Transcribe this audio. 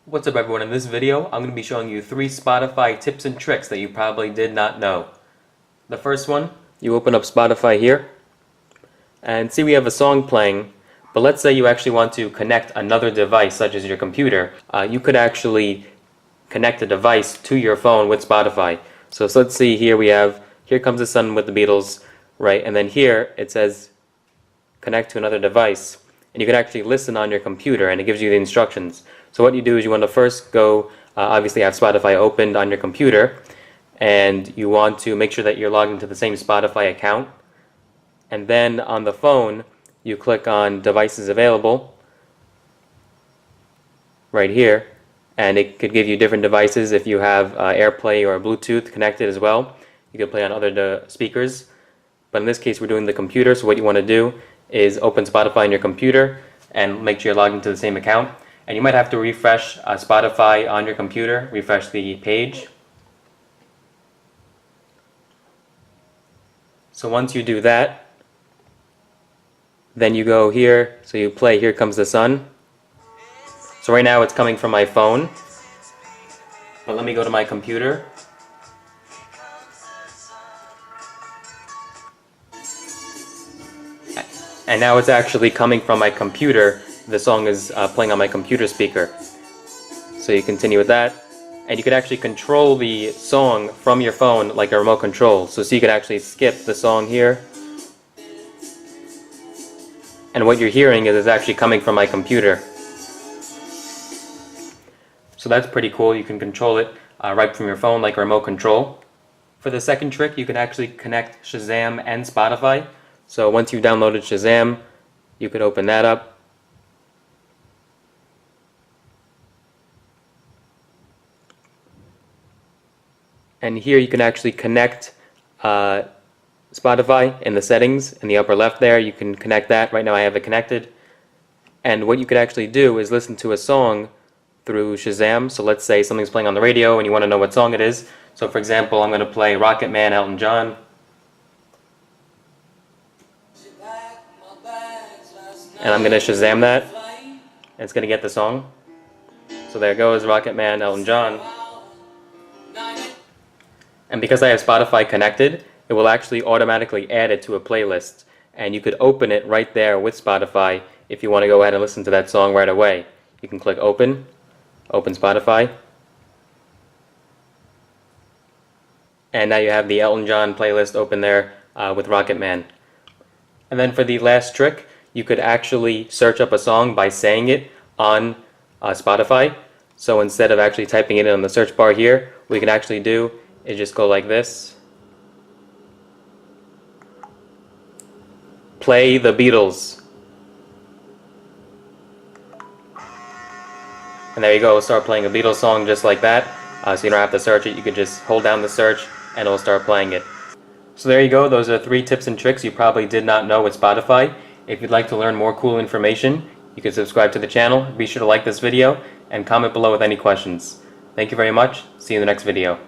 What's up everyone, in this video I'm going to be showing you 3 Spotify tips and tricks that you probably did not know. The first one, you open up Spotify here and see we have a song playing, but let's say you actually want to connect another device such as your computer. You could actually connect a device to your phone with Spotify. So let's see, here we have Here Comes the Sun with the Beatles, right, and then here it says connect to another device, and you can actually listen on your computer and it gives you the instructions. So what you do is you want to first go, obviously have Spotify opened on your computer, and you want to make sure that you're logged into the same Spotify account, and then on the phone you click on devices available right here, and it could give you different devices. If you have AirPlay or Bluetooth connected as well, you could play on other speakers, but in this case we're doing the computer. So what you want to do is open Spotify on your computer and make sure you're logged into the same account. And you might have to refresh Spotify on your computer, refresh the page. So once you do that, then you go here, so you play Here Comes the Sun. So right now it's coming from my phone, but let me go to my computer. And now it's actually coming from my computer. The song is playing on my computer speaker. So you continue with that, and you can actually control the song from your phone like a remote control. So you could actually skip the song here, and what you're hearing is actually coming from my computer. So that's pretty cool. You can control it right from your phone like a remote control. For the second trick, you can actually connect Shazam and Spotify. So once you've downloaded Shazam, you could open that up. And here you can actually connect Spotify in the settings in the upper left there. You can connect that. Right now I have it connected. And what you could actually do is listen to a song through Shazam. So let's say something's playing on the radio and you want to know what song it is. So for example, I'm going to play Rocket Man, Elton John. And I'm going to Shazam that. And it's going to get the song. So there goes Rocket Man, Elton John. And because I have Spotify connected, it will actually automatically add it to a playlist. And you could open it right there with Spotify if you want to go ahead and listen to that song right away. You can click open, open Spotify. And now you have the Elton John playlist open there with Rocket Man. And then for the last trick, you could actually search up a song by saying it on Spotify. So instead of actually typing it in on the search bar here, what we can actually do is just go like this. Play the Beatles. And there you go, it'll start playing a Beatles song just like that. So you don't have to search it, you could just hold down the search and it'll start playing it. So there you go, those are 3 tips and tricks you probably did not know with Spotify. If you'd like to learn more cool information, you can subscribe to the channel. Be sure to like this video and comment below with any questions. Thank you very much. See you in the next video.